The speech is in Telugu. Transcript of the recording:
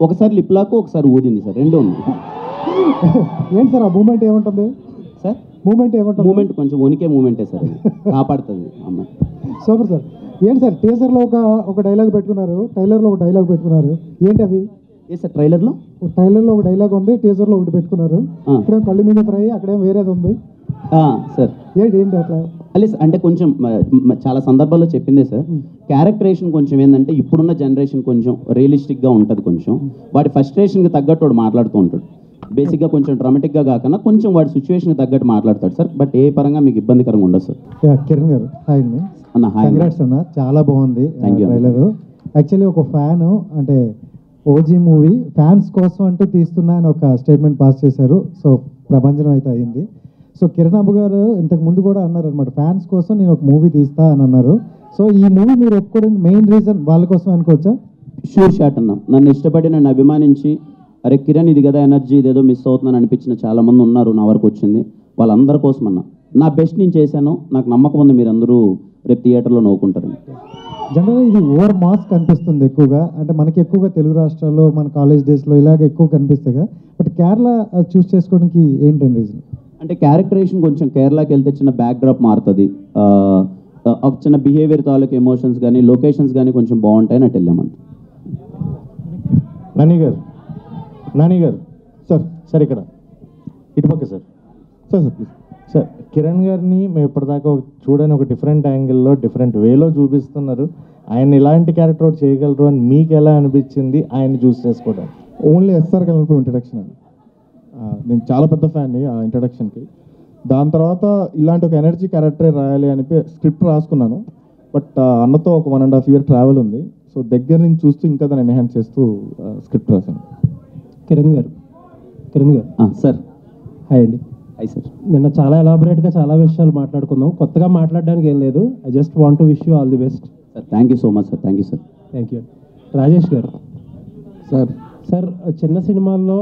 ఒకసారి లిప్ లాక్, ఒకసారి ఊదింది సార్, రెండు ఉంది ఏంటి సార్ ఆ మూమెంట్ ఏముంటుంది సార్. మూమెంట్ ఏముంటుంది? మూమెంట్ కొంచెం వణికే మూమెంటే సార్, అది కాపాడుతుంది అమ్మాయి. Super sir. ఏంటి సార్ టీజర్లో ఒక డైలాగ్ పెట్టుకున్నారు, ట్రైలర్లో ఒక డైలాగ్ పెట్టుకున్నారు, ఏంటి అవి? ఏ సార్ ట్రైలర్లో ఒక డైలాగ్ ఉంది, టీజర్లో ఒకటి పెట్టుకున్నారు. ఇక్కడేం కళ్ళు మీద ఫ్రై, అక్కడేం వేరేది ఉంది సార్. ఏంటి అట్లా? అంటే కొంచెం చాలా సందర్భాల్లో చెప్పిందే సార్, క్యారెక్టరేషన్ కొంచెం ఏంటంటే ఇప్పుడున్న జనరేషన్ కొంచెం రియలిస్టిక్గా ఉంటుంది, కొంచెం వాడి ఫస్ట్రేషన్కి తగ్గట్టు వాడు మాట్లాడుతూ ఉంటాడు. బేసిక్గా కొంచెం డ్రామాటిక్గా కాకుండా కొంచెం వాడి సిచ్యువేషన్కి తగ్గట్టు మాట్లాడతాడు సార్. బట్ ఏ పరంగా మీకు ఇబ్బందికరంగా ఉండదు సార్. కిరణ్ గారు హాయ్ అండి. అన్న హాయ్. కంగ్రాట్స్ అన్న, చాలా బాగుంది థ్యాంక్ యూ. ట్రైలర్. యాక్చువల్లీ ఒక ఫ్యాన్ అంటే ఓజీ మూవీ ఫ్యాన్స్ కోసం అంటూ తీస్తున్నా అని ఒక స్టేట్మెంట్ పాస్ చేశారు. సో ప్రభంజనం అయితే అయింది. సో కిరణ్ అబ్బు గారు ఇంతకు ముందు కూడా అన్నారు అనమాట, ఫ్యాన్స్ కోసం నేను ఒక మూవీ తీస్తా అని అన్నారు. సో ఈ మూవీ మీరు ఒప్పుకోవడానికి మెయిన్ రీజన్ వాళ్ళ కోసం అనుకోవచ్చా? షూర్ షాట్ అన్న. నన్ను ఇష్టపడి, నన్ను అభిమానించి, అరే కిరణ్ ఇది కదా ఎనర్జీ, ఇదేదో మిస్ అవుతుందని అనిపించిన చాలామంది ఉన్నారు నా వరకు వచ్చింది. వాళ్ళందరి కోసం అన్న నా బెస్ట్ నేను చేశాను. నాకు నమ్మకం ఉంది మీరందరూ రేపు థియేటర్లో నవ్వుకుంటారని. జనరల్గా ఇది ఓవర్ మాస్ కనిపిస్తుంది ఎక్కువగా, అంటే మనకి ఎక్కువగా తెలుగు రాష్ట్రాల్లో మన కాలేజ్ డేస్లో ఇలాగ ఎక్కువ కనిపిస్తాయి కదా, బట్ కేరళ చూస్ చేసుకోవడానికి ఏంటండి రీజన్? అంటే క్యారెక్టరేషన్ కొంచెం కేరళకి వెళ్తే చిన్న బ్యాక్ డ్రాప్ మారుతుంది, ఒక చిన్న బిహేవియర్ తాలూకు ఎమోషన్స్ కానీ లొకేషన్స్ కానీ కొంచెం బాగుంటాయని అటు వెళ్ళామంత. నాని గారు సార్, సార్ ఇక్కడ ఇటుపక్క sir, sir sir please sir. Kiran గారిని మేము ఇప్పటిదాకా చూడని ఒక డిఫరెంట్ యాంగిల్లో డిఫరెంట్ వేలో చూపిస్తున్నారు. ఆయన ఇలాంటి క్యారెక్టర్ ఒకటి చేయగలరు అని మీకు ఎలా అనిపించింది ఆయన చూస్ చేసుకోవడం? ఓన్లీ ఎస్ఆర్ కలర్పు ఇంట్రడక్షన్ అండి. నేను చాలా పెద్ద ఫ్యాన్ని ఆ ఇంట్రడక్షన్కి. దాని తర్వాత ఇలాంటి ఒక ఎనర్జీ క్యారెక్టరే రాయాలి అని స్క్రిప్ట్ రాసుకున్నాను. బట్ అన్నతో ఒక 1.5 year ట్రావెల్ ఉంది. సో దగ్గర నుంచి చూస్తూ ఇంకా దాన్ని ఎన్హాన్స్ చేస్తూ స్క్రిప్ట్ రాశాను. కిరణ్ గారు సార్ హాయ్ అండి. Hi sir. నిన్న చాలా ఎలాబొరేట్గా చాలా విషయాలు మాట్లాడుకుందాం, కొత్తగా మాట్లాడడానికి ఏం లేదు. I just want to wish you all the best. Sir thank you so much sir. Thank you sir. Thank you. Rajesh గారు సార్ సార్ చిన్న సినిమాల్లో